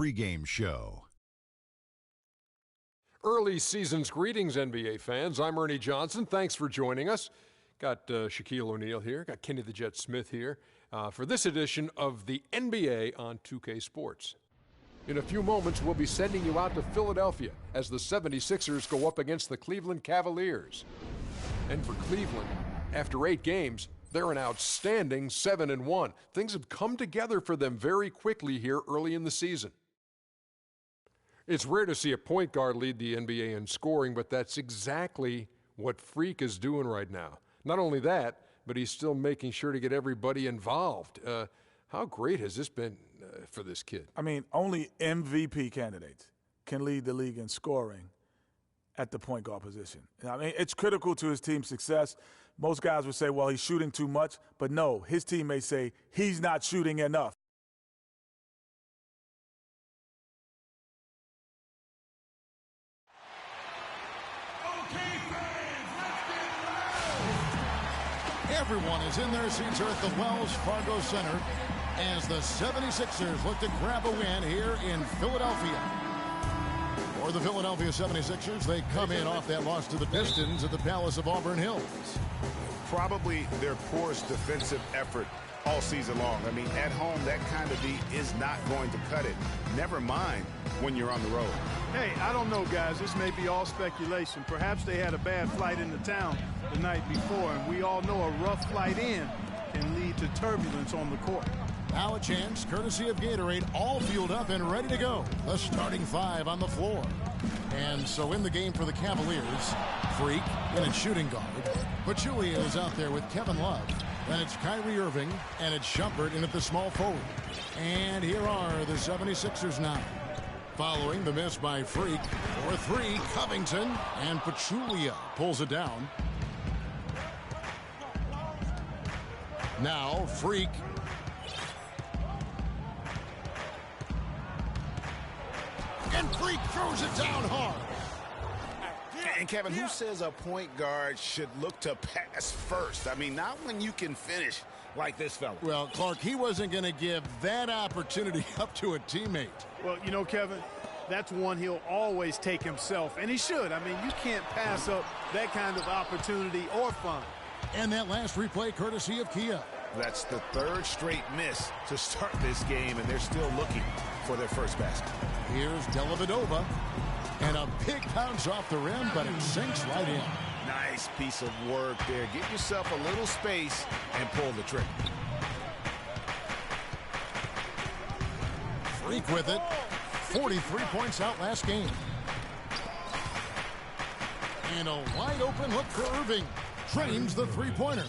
pregame show. Early season's greetings, NBA fans. I'm Ernie Johnson. Thanks for joining us. Got Shaquille O'Neal here. Got Kenny the Jet Smith here for this edition of the NBA on 2K Sports. In a few moments, we'll be sending you out to Philadelphia as the 76ers go up against the Cleveland Cavaliers. And for Cleveland, after 8 games, they're an outstanding 7-1. Things have come together for them very quickly here early in the season. It's rare to see a point guard lead the NBA in scoring, but that's exactly what Freak is doing right now. Not only that, but he's still making sure to get everybody involved. How great has this been for this kid? I mean, only MVP candidates can lead the league in scoring at the point guard position. I mean, it's critical to his team's success. Most guys would say, well, he's shooting too much. But no, his teammates say he's not shooting enough. Everyone is in their seats here at the Wells Fargo Center as the 76ers look to grab a win here in Philadelphia. For the Philadelphia 76ers, they come in off that loss to the Pistons at the Palace of Auburn Hills. Probably their poorest defensive effort all season long. I mean, at home, that kind of beat is not going to cut it. Never mind when you're on the road. Hey, I don't know, guys. This may be all speculation. Perhaps they had a bad flight into town the night before, and we all know a rough flight in can lead to turbulence on the court. Now a chance, courtesy of Gatorade, all fueled up and ready to go. The starting 5 on the floor. And so in the game for the Cavaliers, Freak in at shooting guard. Pachulia is out there with Kevin Love. Then it's Kyrie Irving, and it's Shumpert in at the small forward. And here are the 76ers now. Following the miss by Freak, for 3, Covington, and Pachulia pulls it down. Now Freak. And Freak throws it down hard. And Kevin, who says a point guard should look to pass first? I mean, not when you can finish like this fella. Well, Clark, he wasn't going to give that opportunity up to a teammate. Well, you know, Kevin, that's one he'll always take himself, and he should. I mean, you can't pass up that kind of opportunity or fun. And that last replay courtesy of Kia. That's the 3rd straight miss to start this game, and they're still looking for their first basket. Here's Dellavedova. And a big bounce off the rim, but it sinks right in. Nice piece of work there. Get yourself a little space and pull the trigger. Freak with it. 43 points out last game. And a wide open look for Irving. Drains the three-pointer.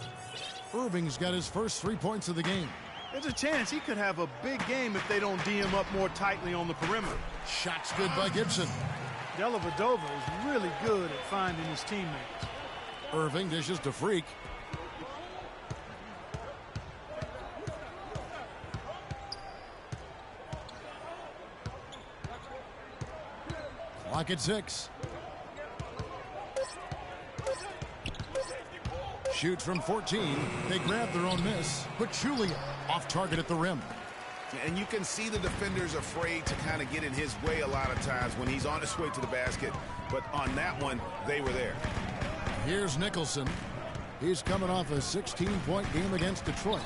Irving's got his first 3 points of the game. There's a chance he could have a big game if they don't D him up more tightly on the perimeter. Shot's good by Gibson. Dellavedova is really good at finding his teammates. Irving dishes to Freak. Clock at 6. Shoots from 14. They grab their own miss. Pachulia off target at the rim. And you can see the defenders afraid to kind of get in his way a lot of times when he's on his way to the basket. But on that one, they were there. Here's Nicholson. He's coming off a 16-point game against Detroit.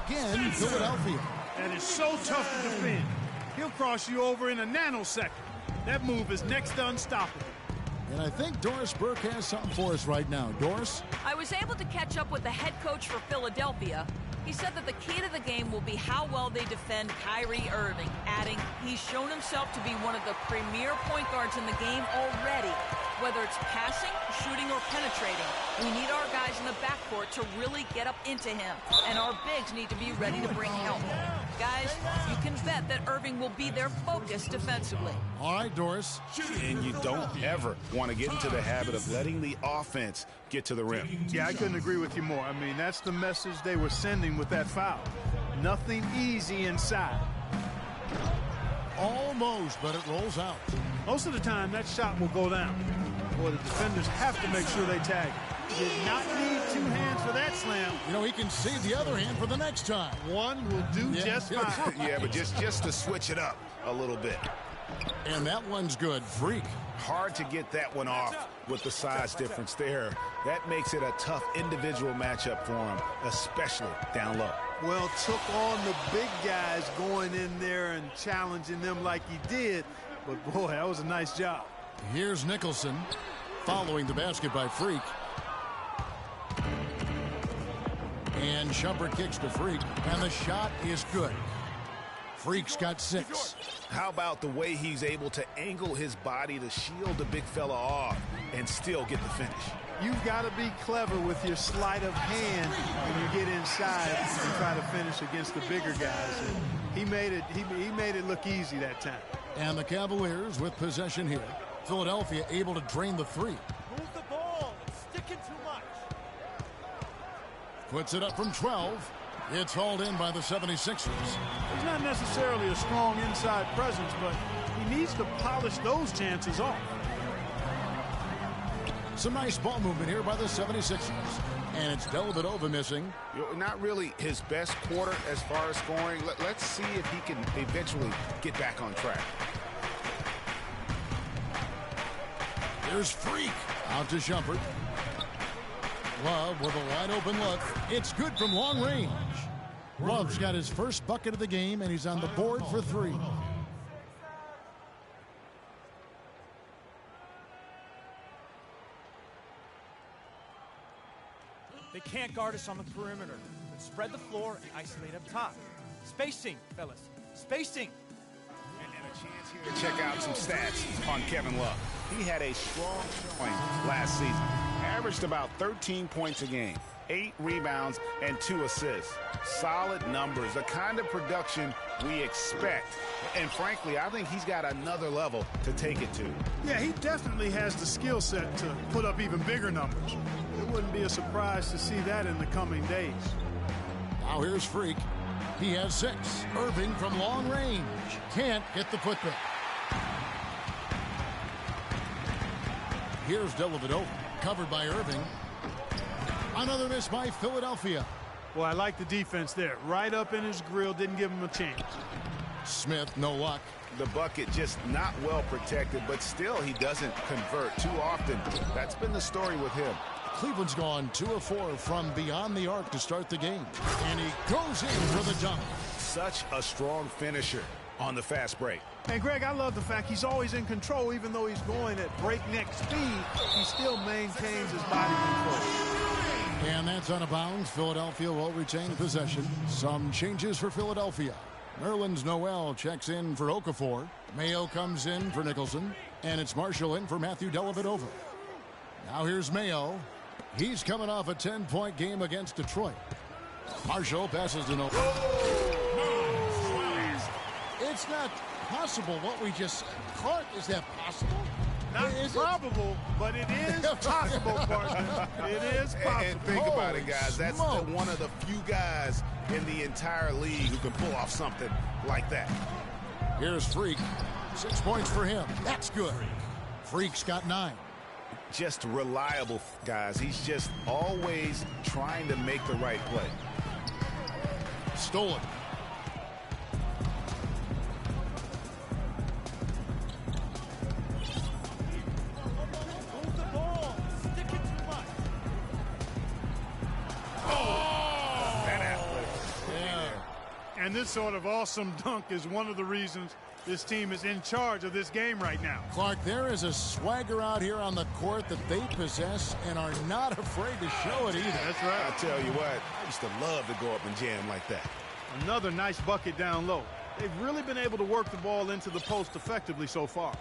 Again, Philadelphia. And it's so tough to defend. He'll cross you over in a nanosecond. That move is next to unstoppable. And I think Doris Burke has something for us right now. Doris? I was able to catch up with the head coach for Philadelphia. He said that the key to the game will be how well they defend Kyrie Irving, adding he's shown himself to be one of the premier point guards in the game already. Whether it's passing, shooting, or penetrating, we need our guys in the backcourt to really get up into him, and our bigs need to be ready to bring help. Guys, you can bet that Irving will be their focus defensively. All right, Doris. And you don't ever want to get into the habit of letting the offense get to the rim. Yeah, I couldn't agree with you more. I mean, that's the message they were sending with that foul. Nothing easy inside. Almost, but it rolls out. Most of the time, that shot will go down. Boy, the defenders have to make sure they tag it. Did not need 2 hands for that slam. You know, he can save the other hand for the next time. One will do just fine. Yeah, but just to switch it up. a little bit. And that one's good. Freak. Hard to get that one off with the size difference there. That makes it a tough individual matchup for him, especially down low. Well, took on the big guys going in there and challenging them like he did. But, boy, that was a nice job. Here's Nicholson following the basket by Freak. And Shumpert kicks to Freak, and the shot is good. Freak's got 6. How about the way he's able to angle his body to shield the big fella off and still get the finish? You've got to be clever with your sleight of hand when you get inside and try to finish against the bigger guys. And he made it look easy that time. And the Cavaliers with possession here. Philadelphia able to drain the 3. Move the ball. It's sticking too much. Puts it up from 12. It's hauled in by the 76ers. He's not necessarily a strong inside presence, but he needs to polish those chances off. Some nice ball movement here by the 76ers. And it's Dellavedova missing. Not really his best quarter as far as scoring. Let's see if he can eventually get back on track. Here's Freak. Out to Shumpert. Love with a wide open look. It's good from long range. Love's got his first bucket of the game, and he's on the board for 3. They can't guard us on the perimeter. Let's spread the floor and isolate up top. Spacing, fellas. Spacing. And a chance here to check out some stats on Kevin Love. He had a strong showing last season. Averaged about 13 points a game, 8 rebounds, and 2 assists. Solid numbers, the kind of production we expect. And frankly, I think he's got another level to take it to. Yeah, he definitely has the skill set to put up even bigger numbers. It wouldn't be a surprise to see that in the coming days. Now here's Freak. He has 6. Irving from long range. Can't get the putback. Here's Dellavedova. Covered by Irving. Another miss by Philadelphia. Well, I like the defense there. Right up in his grill, didn't give him a chance. Smith, no luck. The bucket just not well protected, but still he doesn't convert too often. That's been the story with him. Cleveland's gone 2 of 4 from beyond the arc to start the game. And he goes in for the dunk. Such a strong finisher on the fast break. And Greg, I love the fact he's always in control. Even though he's going at breakneck speed, he still maintains his body control. And that's out of bounds. Philadelphia will retain possession. Some changes for Philadelphia. Nerlens Noel checks in for Okafor. Mayo comes in for Nicholson. And it's Marshall in for Matthew Dellavedova. Now here's Mayo. He's coming off a 10-point game against Detroit. Marshall passes to Noel. It's not possible what we just said. Clark, is that possible? Not probable, but it is possible, partner. It is possible. And think about it, guys. That's Smokes. one of the few guys in the entire league who can pull off something like that. Here's Freak. 6 points for him. That's good. Freak's got 9. Just reliable, guys. He's just always trying to make the right play. Stolen. Move the ball. It's sticking too much. That athletic. Yeah. And this sort of awesome dunk is one of the reasons this team is in charge of this game right now. Clark, there is a swagger out here on the court that they possess and are not afraid to show it either. That's right. I tell you what, I used to love to go up and jam like that. Another nice bucket down low. They've really been able to work the ball into the post effectively so far.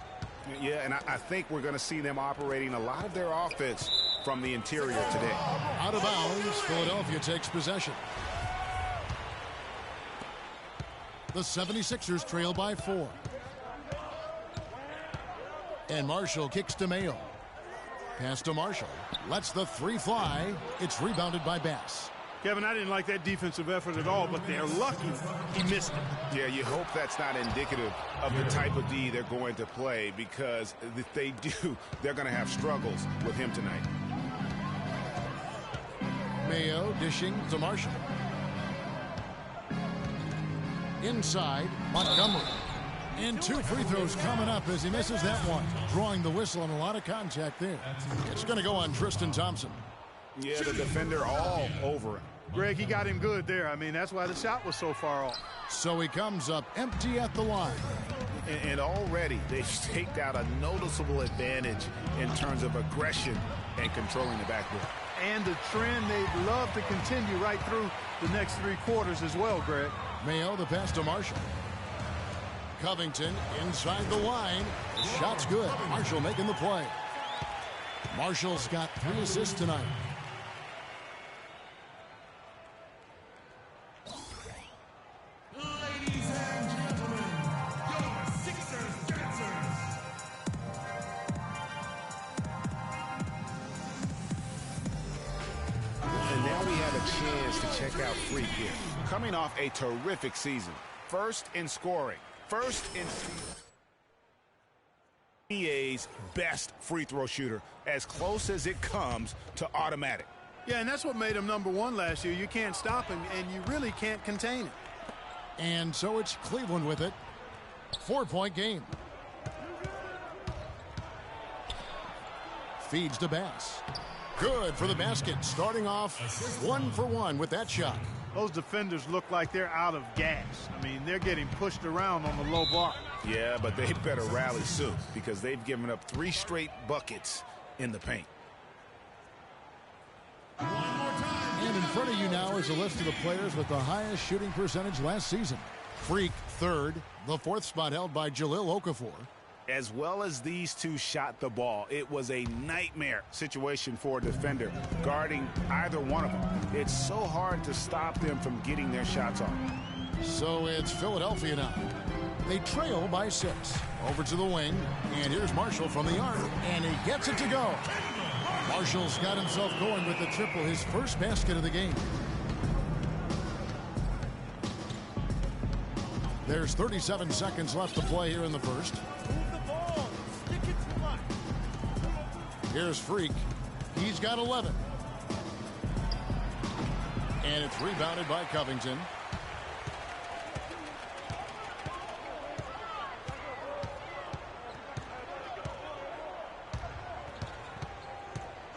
Yeah, and I think we're going to see them operating a lot of their offense from the interior today. Out of bounds, Philadelphia takes possession. The 76ers trail by 4. And Marshall kicks to Mayo. Pass to Marshall. Lets the 3 fly. It's rebounded by Bass. Kevin, I didn't like that defensive effort at all, but they're lucky he missed it. Yeah, you hope that's not indicative of the type of D they're going to play, because if they do, they're going to have struggles with him tonight. Mayo dishing to Marshall. Inside, Montgomery. And 2 free throws coming up as he misses that one. Drawing the whistle and a lot of contact there. It's going to go on Tristan Thompson. Yeah, the defender all over him. Greg, he got him good there. I mean, that's why the shot was so far off. So he comes up empty at the line. And already they've staked out a noticeable advantage in terms of aggression and controlling the backboard. And the trend they'd love to continue right through the next 3 quarters as well, Greg. Mayo, the pass to Marshall. Covington inside the line. The shot's good. Marshall making the play. Marshall's got 3 assists tonight. Ladies and gentlemen, your Sixers dancers. And now we have a chance to check out Freak here. Coming off a terrific season. First in scoring. First in NBA's best free throw shooter. As close as it comes to automatic. Yeah, and that's what made him #1 last year. You can't stop him, and you really can't contain him. And so it's Cleveland with it. 4-point game. Feeds to Bass. Good for the basket. Starting off 1 for 1 with that shot. Those defenders look like they're out of gas. I mean, they're getting pushed around on the low block. Yeah, but they better rally soon because they've given up 3 straight buckets in the paint. And in front of you now is a list of the players with the highest shooting percentage last season. Freak, 3rd. The 4th spot held by Jahlil Okafor. As well as these two shot the ball, it was a nightmare situation for a defender guarding either one of them. It's so hard to stop them from getting their shots off. So it's Philadelphia now. They trail by 6. Over to the wing, and here's Marshall from the arc, and he gets it to go. Marshall's got himself going with the triple, his first basket of the game. There's 37 seconds left to play here in the first. Here's Freak. He's got 11. And it's rebounded by Covington.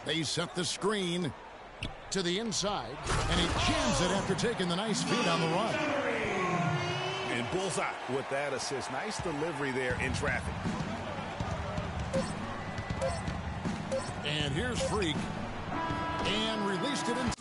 They set the screen to the inside, and he jams it after taking the nice feed on the run. And bullseye with that assist. Nice delivery there in traffic. And here's Freak. And released it in.